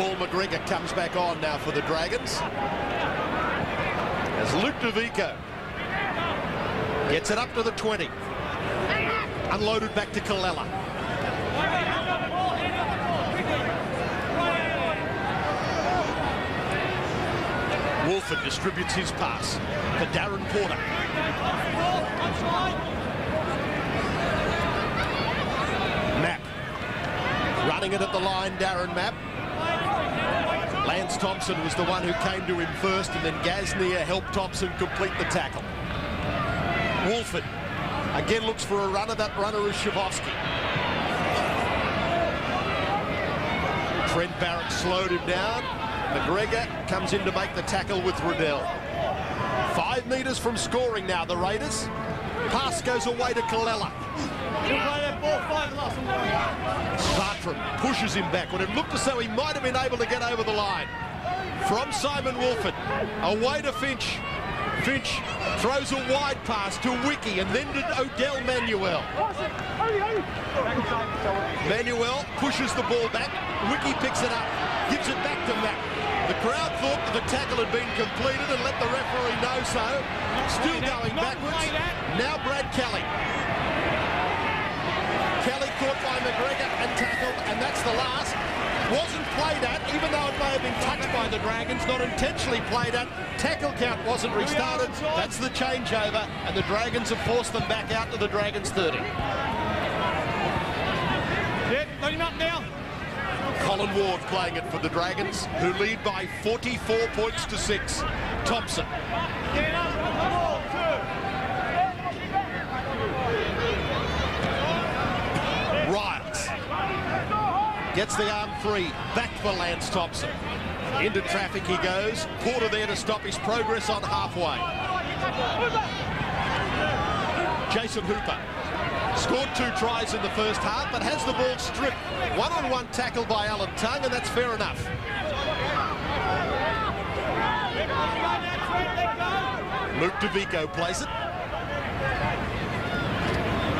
Paul McGregor comes back on now for the Dragons. As Luke DeVico gets it up to the 20. Unloaded back to Kalella. Wolford distributes his pass to Darren Porter. Mapp running it at the line, Darren Mapp. Lance Thompson was the one who came to him first, and then GASNIER helped Thompson complete the tackle. Wolford again looks for a runner. That runner is SCHIFCOFSKE. Trent Barrett slowed him down. McGregor comes in to make the tackle with RIDDELL. 5 metres from scoring now, the Raiders. Pass goes away to Kalella. Bartrim pushes him back when it looked as though he might have been able to get over the line. From Simon Wolford, away to Finch. Finch throws a wide pass to Wiki and then to Odell Manuel. Manuel pushes the ball back. Wiki picks it up, gives it back to Matt. The crowd thought that the tackle had been completed and let the referee know so. Still going backwards. Now Brad Kelly. Kelly caught by McGregor and tackled, and that's the last. Wasn't played at, even though it may have been touched by the Dragons, not intentionally played at. Tackle count wasn't restarted. That's the changeover, and the Dragons have forced them back out to the Dragons 30. Yeah, let him up now. Colin Ward playing it for the Dragons, who lead by 44 points to 6. Thompson. Riles gets the arm free, back for Lance Thompson. Into traffic he goes. Porter there to stop his progress on halfway. Jason Hooper scored 2 tries in the first half, but has the ball stripped. One-on-one tackle by Alan Tongue, and that's fair enough. Luke DeVico plays it.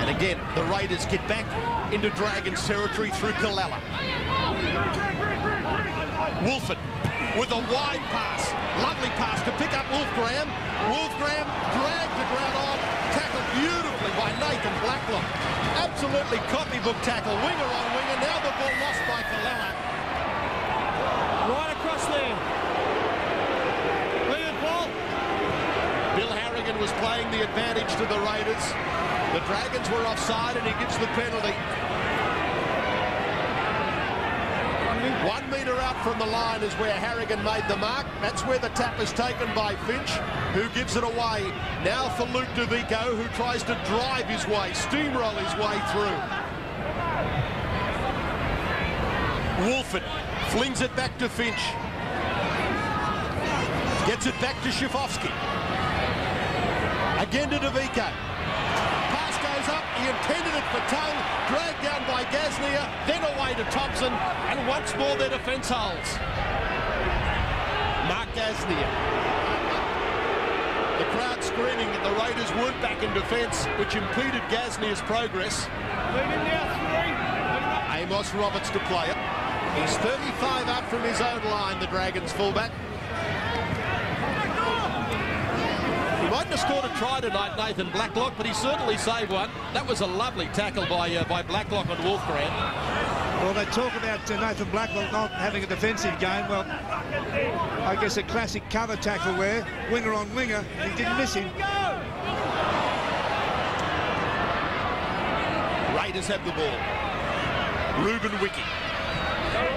And again, the Raiders get back into Dragons territory through Kalella. Wolford with a wide pass. Lovely pass to pick up Wolfgram. Wolfgram dragged the ground on. Tackled beautifully by Nathan Blacklock. Absolutely copybook tackle. Winger on winger. Now the ball lost by Kalella. Right across there. Lead it, Paul. Bill Harrigan was playing the advantage to the Raiders. The Dragons were offside and he gets the penalty. 1 metre out from the line is where Harrigan made the mark. That's where the tap is taken by Finch, who gives it away. Now for Luke DeVico, who tries to drive his way, steamroll his way through. Wolford flings it back to Finch. Gets it back to SCHIFCOFSKE. Again to DeVico. Pass goes up. He intended it for Tongue. Dragged down by GASNIER. Then away to Thompson. And once more their defence holds. Mark GASNIER. The crowd screaming that the Raiders weren't back in defence, which impeded GASNIER's progress. Amos Roberts to play it. He's 35 up from his own line, the Dragons fullback. He mightn't have scored a try tonight, Nathan Blacklock, but he certainly saved one. That was a lovely tackle by Blacklock on Wolfgram. Well, they talk about Nathan Blacklock not having a defensive game. Well, I guess a classic cover tackle where winger on winger, he didn't miss him. Raiders have the ball. Ruben Wiki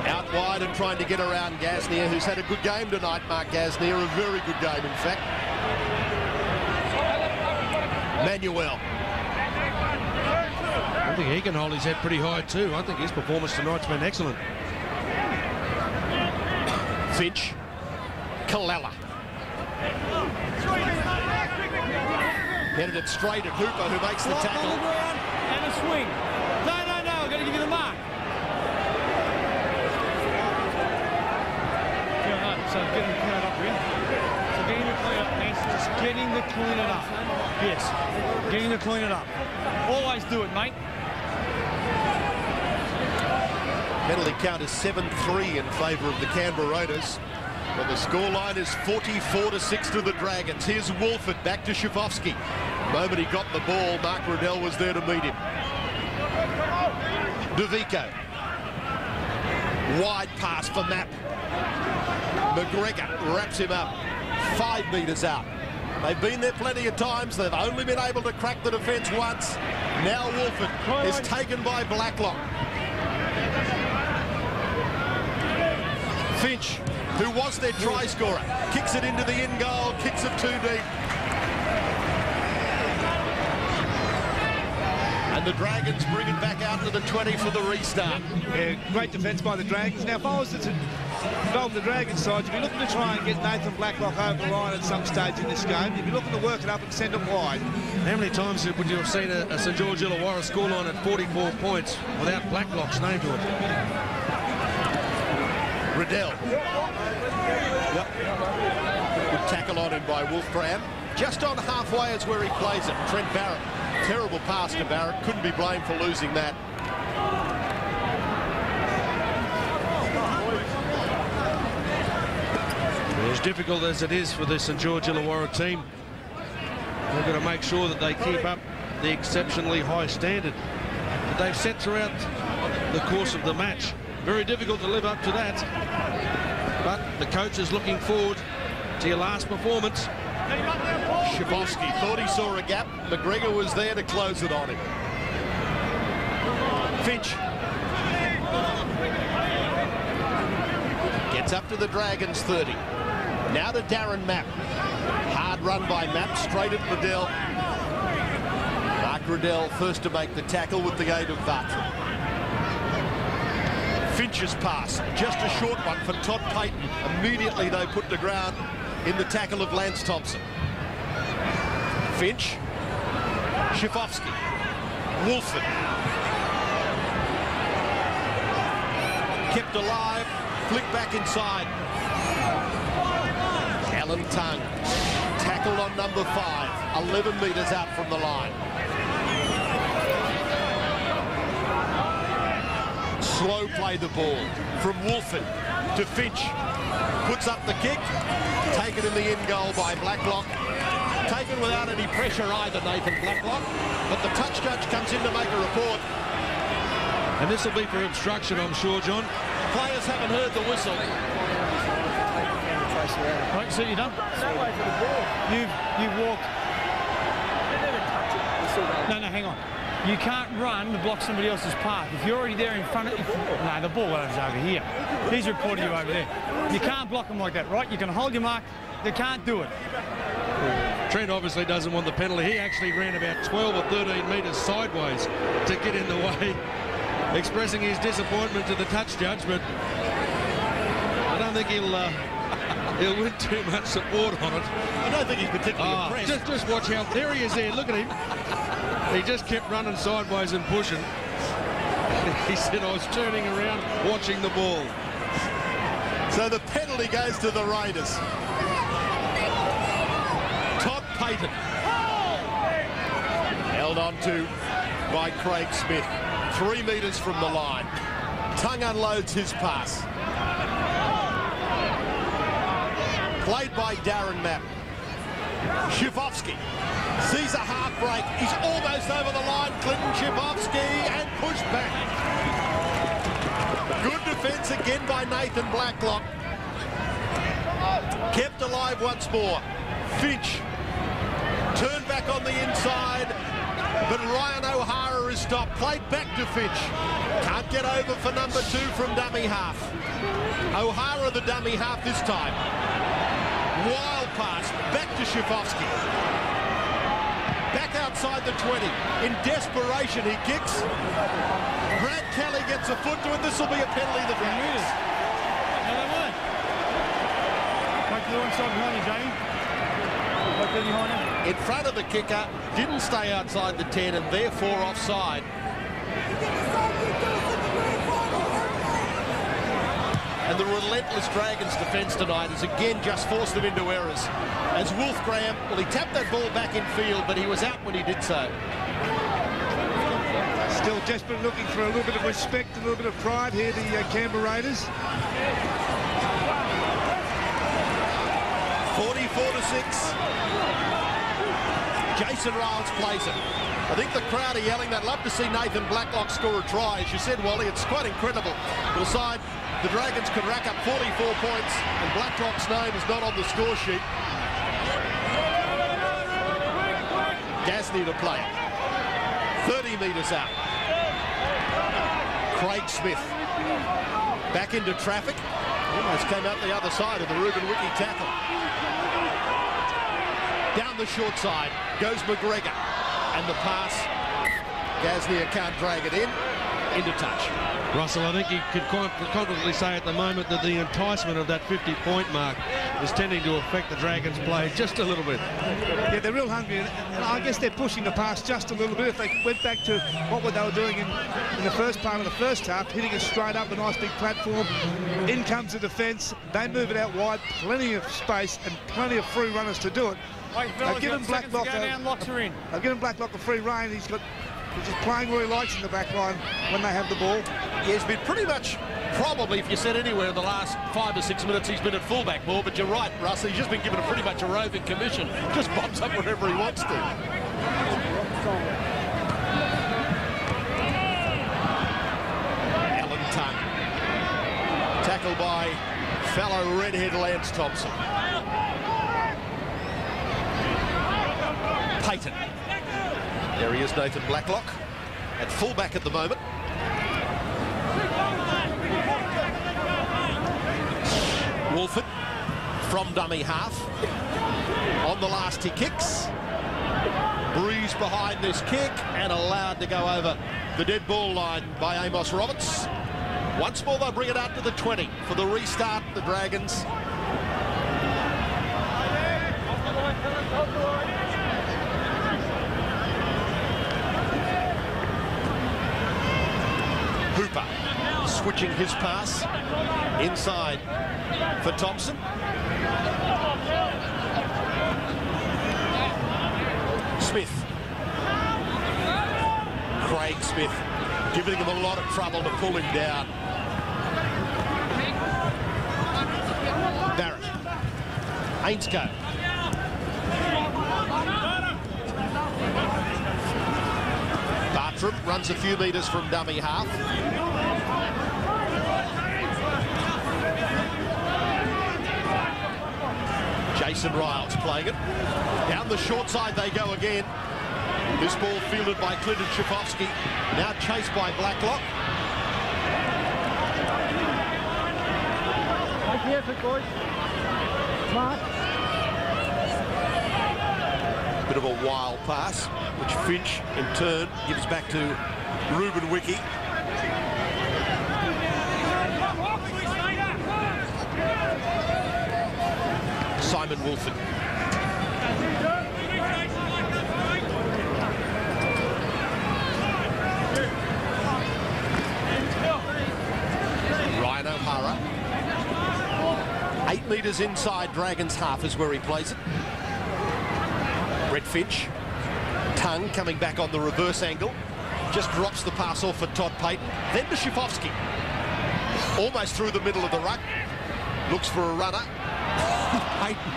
out wide and trying to get around GASNIER, who's had a good game tonight, Mark GASNIER, a very good game, in fact. Manuel. I think he can hold his head pretty high too. I think his performance tonight's been excellent. Finch. Kalella. Headed it straight at Hooper, who makes the tackle. And a swing. No, I've got to give you the mark. So getting the clean up here. So getting the clean up means just getting the clean it up. Yes, getting the clean it up. Always do it, mate. Penalty count is 7-3 in favour of the Canberra Raiders. Well, the scoreline is 44-6 to the Dragons. Here's Wolford back to SCHIFCOFSKE. The moment he got the ball, Mark Riddell was there to meet him. DeVico. Wide pass for Mapp. McGregor wraps him up 5 metres out. They've been there plenty of times. They've only been able to crack the defence once. Now Wolford is taken by Blacklock. Finch, who was their try scorer, kicks it into the in goal, kicks it too deep. And the Dragons bring it back out to the 20 for the restart. Yeah, great defence by the Dragons. Now, if I was to involve the Dragons side, you'd be looking to try and get Nathan Blacklock over the line at some stage in this game. You'd be looking to work it up and send it wide. How many times would you have seen a St George Illawarra scoreline at 44 points without Blacklock's name to it? Riddell. Yep. Good tackle on him by Wolfgram. Just on halfway is where he plays it. Trent Barrett. Terrible pass to Barrett. Couldn't be blamed for losing that. As difficult as it is for the St George Illawarra team, they've got to make sure that they keep up the exceptionally high standard that they've set throughout the course of the match. Very difficult to live up to that, but the coach is looking forward to your last performance. SCHIFCOFSKE thought he saw a gap. McGregor was there to close it on him. Finch gets up to the Dragons 30. Now to Darren Mapp. Hard run by Mapp, straight at Riddell. Mark Riddell first to make the tackle with the aid of BARTRIM. Finch's pass, just a short one for Todd Payton. Immediately they put the ground in the tackle of Lance Thompson. Finch, SCHIFCOFSKE, Wolford. Kept alive, flick back inside. Alan Tongue, tackled on number 5, 11 metres out from the line. Slow play the ball from Wolford to Finch. Puts up the kick, taken in the in goal by Blacklock. Taken without any pressure either, Nathan Blacklock. But the touch judge comes in to make a report. And this will be for obstruction, I'm sure, John. Players haven't heard the whistle. Right, so you're done? You've walked. No, hang on. You can't run to block somebody else's path. If you're already there in front of... No, the ball was over here. He's reporting you over there. You can't block them like that, right? You can hold your mark. They can't do it. Trent obviously doesn't want the penalty. He actually ran about 12 or 13 metres sideways to get in the way, expressing his disappointment to the touch judge, but I don't think he'll win too much support on it. I don't think he's particularly impressed. Just watch how... There he is there. Look at him. He just kept running sideways and pushing. He said, I was turning around watching the ball. So the penalty goes to the Raiders. Todd Payton. Held on to by Craig Smith. 3 metres from the line. Tongue unloads his pass. Played by Darren Mapp. SCHIFCOFSKE sees a half break. He's almost over the line. Clinton SCHIFCOFSKE and pushed back. Good defence again by Nathan Blacklock. Kept alive once more. Finch turned back on the inside, but Ryan O'Hara is stopped. Played back to Finch. Can't get over for number 2 from dummy half. O'Hara the dummy half this time. Wild pass back to SCHIFCOFSKE. Back outside the 20. In desperation, he kicks. Brad Kelly gets a foot to it. This will be a penalty. The Dragons. No, they weren't. Back to the inside behind you, Jamie. Back there behind him. In front of the kicker, didn't stay outside the 10 and therefore offside. And the relentless Dragons defence tonight has again just forced them into errors. As Wolfgram, well, he tapped that ball back in field, but he was out when he did so. Still desperate, looking for a little bit of respect, a little bit of pride here, the Canberra Raiders. 44-6. Jason Riles plays it. I think the crowd are yelling they'd love to see Nathan Blacklock score a try. As you said, Wally, it's quite incredible. The side, the Dragons could rack up 44 points, and Blacklock's name is not on the score sheet. GASNIER to play it. 30 metres out. Craig Smith back into traffic. Almost came out the other side of the Ruben Wiki tackle. Down the short side goes McGregor. And the pass, GASNIER can't drag it in, into touch. Russell, I think you could confidently say at the moment that the enticement of that 50-point mark is tending to affect the Dragons' play just a little bit. Yeah, they're real hungry, and I guess they're pushing the pass just a little bit. If they went back to what they were doing in the first part of the first half, hitting it straight up, a nice big platform, in comes the defence, they move it out wide, plenty of space and plenty of free runners to do it. I've given Blacklock a free rein. He's just playing where he likes in the back line when they have the ball. Yeah, he's been pretty much, probably, if you said anywhere in the last 5 or 6 minutes, he's been at fullback more, but you're right, Russell, he's just been given a pretty much a roving commission. Just bumps up wherever he wants to. Alan Tongue. Tackled by fellow redhead Lance Thompson. Payton. There he is, Nathan Blacklock, at fullback at the moment. Wolford from dummy half. On the last he kicks. Breeze behind this kick and allowed to go over the dead ball line by Amos Roberts. Once more they'll bring it out to the 20 for the restart, the Dragons. Hooper switching his pass inside for Thompson. Smith. Craig Smith giving him a lot of trouble to pull him down. Barrett. AINSCOUGH. Bartrim runs a few metres from dummy half. Jason Riles playing it. Down the short side they go again. This ball fielded by Clinton SCHIFCOFSKE. Now chased by Blacklock. Take the effort, boys. Smart. Bit of a wild pass, which Finch in turn gives back to Ruben Wiki. Simon Wolford. Ryan O'Hara. 8 metres inside Dragons half is where he plays it. Brett Finch. Tongue coming back on the reverse angle. Just drops the pass off for Todd Payton. Then to SCHIFCOFSKE. Almost through the middle of the ruck. Looks for a runner. Payton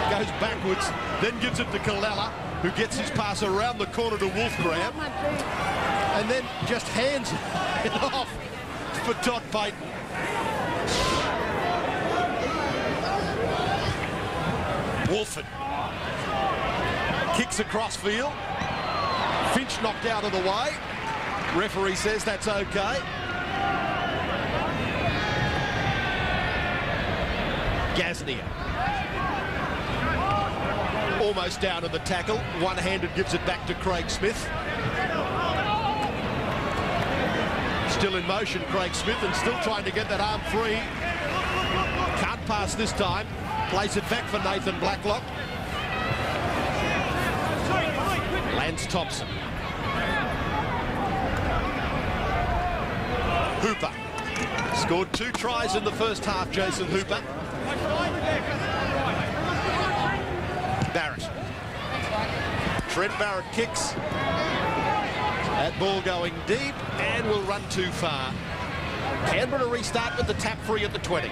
goes backwards, then gives it to Kalala, who gets his pass around the corner to Wolfgram, and then just hands it off for Todd Payton. Wolford kicks across field. Finch knocked out of the way. Referee says that's okay. GASNIER. Almost down to the tackle. One-handed gives it back to Craig Smith. Still in motion, Craig Smith, and still trying to get that arm free. Can't pass this time. Plays it back for Nathan Blacklock. Lance Thompson. Hooper. Scored 2 tries in the first half, Jason Hooper. Barrett. Trent Barrett kicks. That ball going deep and will run too far. Canberra restart with the tap free at the 20.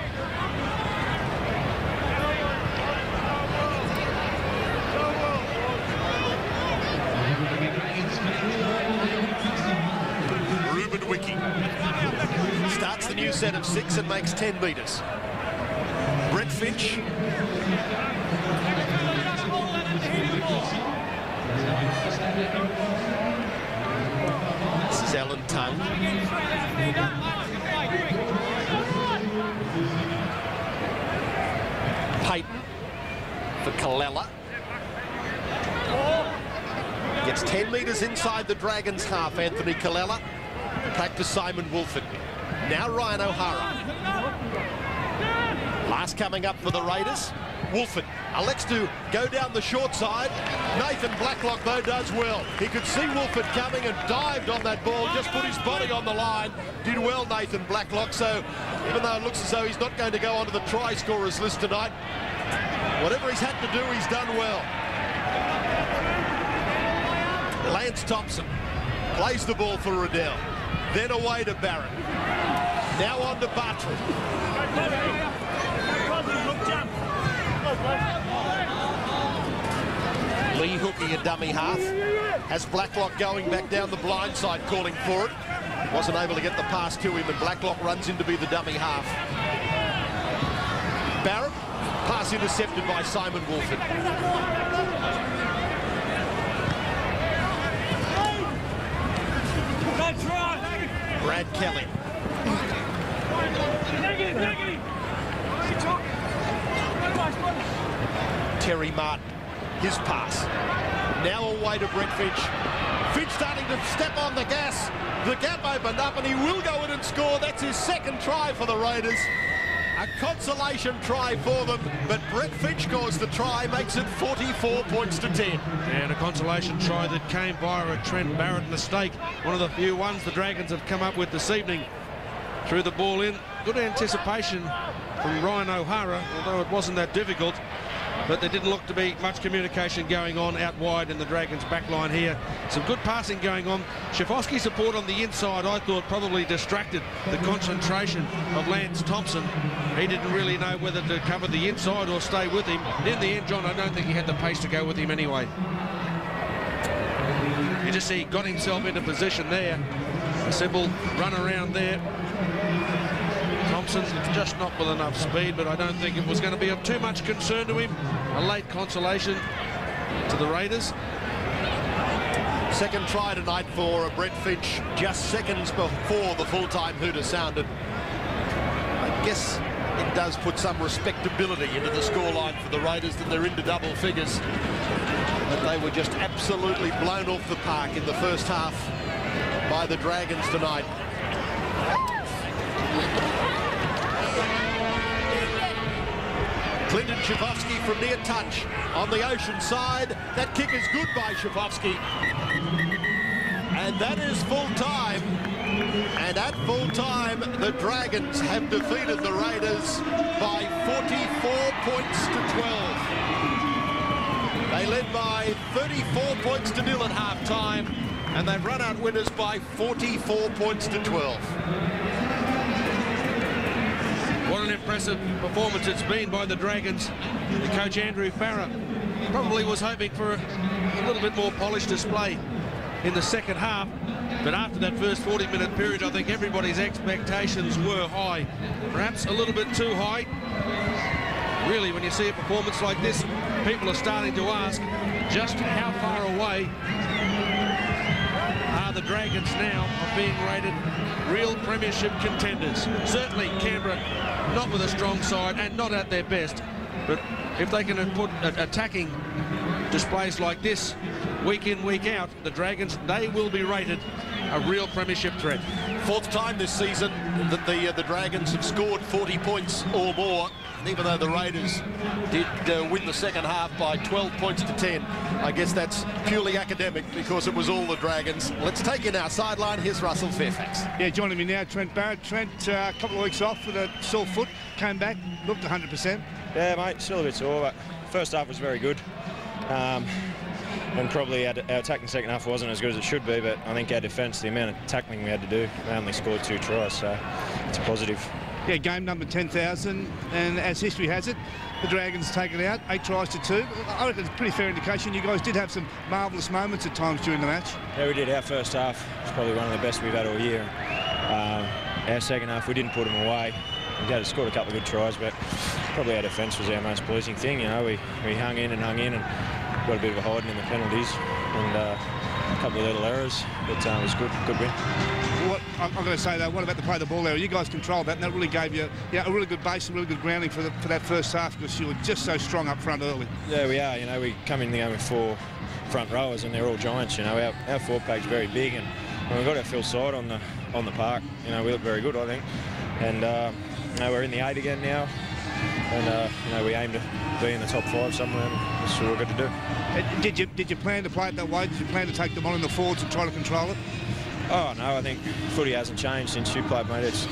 Ruben Wiki starts the new set of 6 and makes 10 metres. Brett Finch. This is Alan Tongue. Payton for Kalella. Gets 10 metres inside the Dragons' half, Anthony Kalella. Back to Simon Wolford. Now Ryan O'Hara. Last coming up for the Raiders. Wolford elects to go down the short side. Nathan Blacklock, though, does well. He could see Wolford coming and dived on that ball, just put his body on the line. Did well, Nathan Blacklock, so even though it looks as though he's not going to go onto the try scorers list tonight, whatever he's had to do, he's done well. Lance Thompson plays the ball for Riddell. Then away to Barrett. Now on to Bartrim. Lee Hookey, a dummy half, has Blacklock going back down the blind side, calling for it. Wasn't able to get the pass to him, and Blacklock runs in to be the dummy half. Barrett, pass intercepted by Simon Wolford. Brad Kelly. Terry Martin, his pass. Now away to Brett Finch. Finch starting to step on the gas. The gap opened up and he will go in and score. That's his second try for the Raiders. A consolation try for them, but Brett Finch scores the try, makes it 44 points to 10. And a consolation try that came via a Trent Barrett mistake. One of the few ones the Dragons have come up with this evening. Threw the ball in. Good anticipation from Ryan O'Hara, although it wasn't that difficult. But there didn't look to be much communication going on out wide in the Dragons' back line here. Some good passing going on. SCHIFCOFSKE support on the inside, I thought, probably distracted the concentration of Lance Thompson. He didn't really know whether to cover the inside or stay with him. And in the end, John, I don't think he had the pace to go with him anyway. You just see he got himself into position there. A simple run around there. Thompson just not with enough speed, but I don't think it was going to be of too much concern to him. A late consolation to the Raiders. Second try tonight for Brett Finch, just seconds before the full-time hooter sounded. I guess it does put some respectability into the scoreline for the Raiders that they're into double figures. But they were just absolutely blown off the park in the first half by the Dragons tonight. Clinton SCHIFCOFSKE from near touch on the ocean side. That kick is good by SCHIFCOFSKE. And that is full time. And at full time, the Dragons have defeated the Raiders by 44 points to 12. They led by 34 points to 0 at half-time, and they've run out winners by 44 points to 12. What an impressive performance it's been by the Dragons. The coach, Andrew Farrar, probably was hoping for a little bit more polished display in the second half. But after that first 40-minute period, I think everybody's expectations were high. Perhaps a little bit too high. Really, when you see a performance like this, people are starting to ask just how far away are the Dragons now of being rated real premiership contenders. Certainly Canberra not with a strong side and not at their best, but if they can put attacking displays like this week in, week out, the Dragons, they will be rated a real premiership threat. Fourth time this season that the Dragons have scored 40 points or more. And even though the Raiders did win the second half by 12 points to 10, I guess that's purely academic because it was all the Dragons. Let's take in our sideline. Here's Russell Fairfax. Yeah, joining me now, Trent Barrett. Trent, a couple of weeks off with a sore foot, came back, looked 100%. Yeah, mate, still a bit sore, but first half was very good. and probably our attack in the second half wasn't as good as it should be, but I think our defence, the amount of tackling we had to do, they only scored 2 tries, so it's a positive. Yeah, game number 10,000, and as history has it, the Dragons take it out, 8 tries to 2. I reckon it's a pretty fair indication. You guys did have some marvellous moments at times during the match. Yeah, we did. Our first half was probably one of the best we've had all year. Our second half, we didn't put them away. We scored a couple of good tries, but probably our defence was our most pleasing thing. You know, we hung in and got a bit of a hiding in the penalties, and a couple of little errors, but it was good win. I'm going to say, though, what about the play of the ball area? You guys controlled that, and that really gave you a really good base and really good grounding for that first half, because you were just so strong up front early. Yeah, we are. You know, we come in the game with 4 front rowers, and they're all giants. You know, our forward pack's very big, and when we got our full side on the park, you know, we look very good, I think. And you know, we're in the 8 again now, and you know, we aim to be in the top 5 somewhere, and that's what we've got to do. Did you plan to play it that way? Did you plan to take them on in the forwards and try to control it? Oh no, I think footy hasn't changed since you played, mate. It's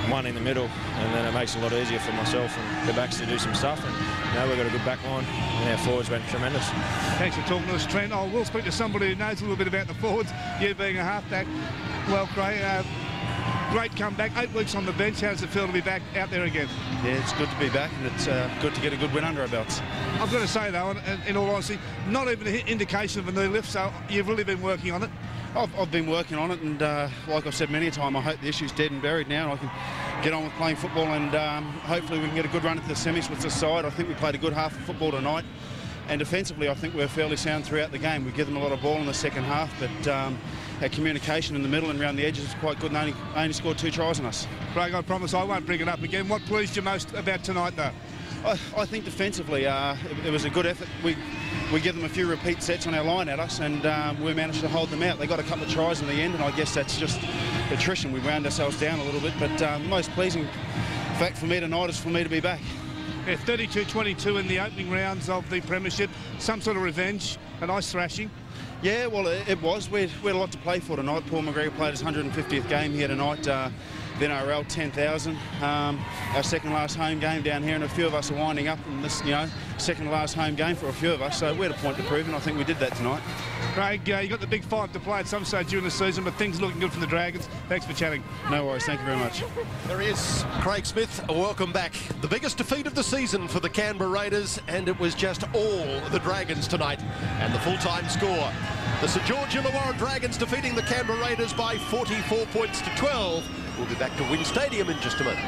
one in the middle, and then it makes it a lot easier for myself and the backs to do some stuff. And you know, we've got a good back line, and our forwards went tremendous. Thanks for talking to us, Trent. I will speak to somebody who knows a little bit about the forwards. You being a halfback, well, Craig, great comeback. 8 weeks on the bench. How does it feel to be back out there again? Yeah, it's good to be back, and it's good to get a good win under our belts. I've got to say, though, in all honesty, not even an indication of a knee lift, so you've really been working on it. I've been working on it, and like I've said many a time, I hope the issue's dead and buried now, and I can get on with playing football, and hopefully we can get a good run at the semis with this side. I think we played a good half of football tonight, and defensively I think we're fairly sound throughout the game. We give them a lot of ball in the second half, but our communication in the middle and around the edges is quite good, and only scored 2 tries on us. Craig, I promise I won't bring it up again. What pleased you most about tonight, though? I think defensively it was a good effort. We give them a few repeat sets on our line at us, and we managed to hold them out. They got a couple of tries in the end, and I guess that's just attrition. We wound ourselves down a little bit, but the most pleasing fact for me tonight is for me to be back. Yeah, 32-22 in the opening rounds of the Premiership. Some sort of revenge, a nice thrashing. Yeah, well, it was. We had a lot to play for tonight. Paul McGregor played his 150th game here tonight. The NRL 10,000, our second last home game down here, and a few of us are winding up in this, you know, second last home game for a few of us, so we had a point to prove, and I think we did that tonight. Craig, you got the big 5 to play at some stage during the season, but things looking good for the Dragons. Thanks for chatting. No worries, thank you very much. There he is, Craig Smith. Welcome back. The biggest defeat of the season for the Canberra Raiders, and it was just all the Dragons tonight. And the full-time score, the St George Illawarra Dragons defeating the Canberra Raiders by 44 points to 12. We'll be back to Wynn Stadium in just a moment.